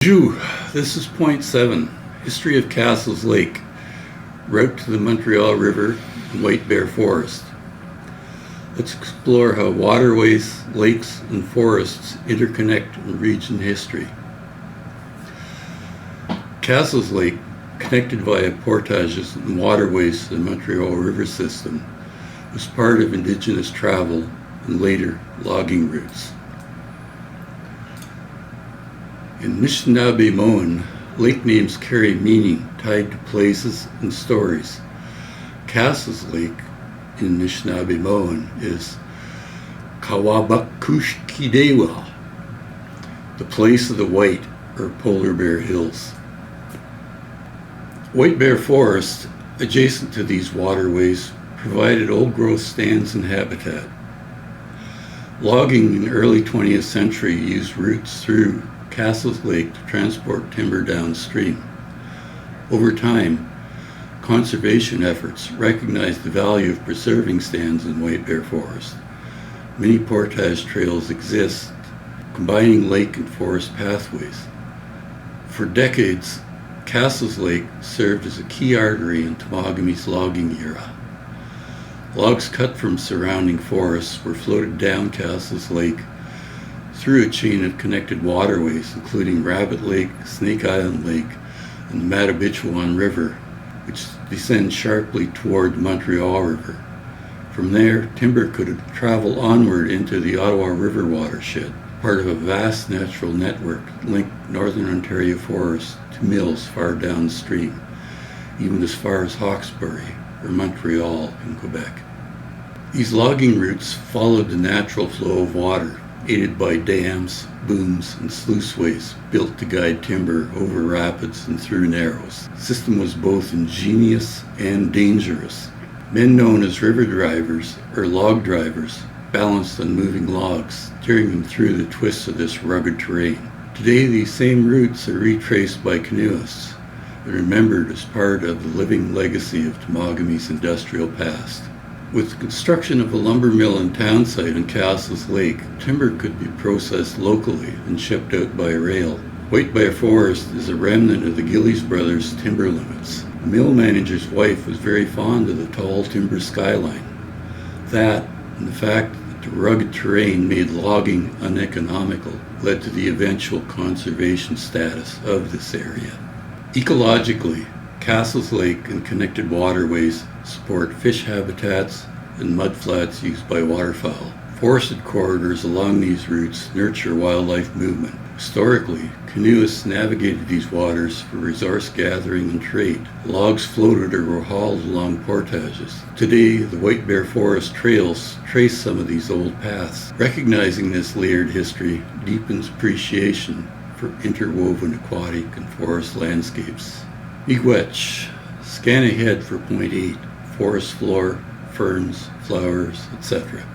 Boozhoo, this is point 7, History of Cassels Lake, route to the Montreal River and White Bear Forest. Let's explore how waterways, lakes, and forests interconnect in region history. Cassels Lake, connected via portages and waterways to the Montreal River system, was part of Indigenous travel and later logging routes. In Anishinaabemowin, lake names carry meaning tied to places and stories. Cassels Lake in Anishinaabemowin is kaw'waa'buck'koosh'ki'day'yaw, the place of the white or polar bear hills. White Bear Forest, adjacent to these waterways, provided old-growth stands and habitat. Logging in the early 20th century used routes through Cassels Lake to transport timber downstream. Over time, conservation efforts recognized the value of preserving stands in White Bear Forest. Many portage trails exist, combining lake and forest pathways. For decades, Cassels Lake served as a key artery in Temagami's logging era. Logs cut from surrounding forests were floated down Cassels Lake through a chain of connected waterways, including Rabbit Lake, Snake Island Lake, and the Montreal River, which descends sharply toward the Montreal River. From there, timber could travel onward into the Ottawa River watershed, part of a vast natural network that linked northern Ontario forests to mills far downstream, even as far as Hawkesbury or Montreal in Quebec. These logging routes followed the natural flow of water, aided by dams, booms, and sluiceways built to guide timber over rapids and through narrows. The system was both ingenious and dangerous. Men known as river drivers, or log drivers, balanced on moving logs, steering them through the twists of this rugged terrain. Today, these same routes are retraced by canoeists and remembered as part of the living legacy of Temagami's industrial past. With the construction of a lumber mill and town site on Cassels Lake, timber could be processed locally and shipped out by rail. White Bear Forest is a remnant of the Gillies brothers' timber limits. The mill manager's wife was very fond of the tall timber skyline. That, and the fact that the rugged terrain made logging uneconomical, led to the eventual conservation status of this area. Ecologically, Cassels Lake and connected waterways support fish habitats and mudflats used by waterfowl. Forested corridors along these routes nurture wildlife movement. Historically, canoeists navigated these waters for resource gathering and trade. Logs floated or were hauled along portages. Today, the White Bear Forest trails trace some of these old paths. Recognizing this layered history deepens appreciation for interwoven aquatic and forest landscapes. Miigwech, scan ahead for point 8, forest floor, ferns, flowers, etc.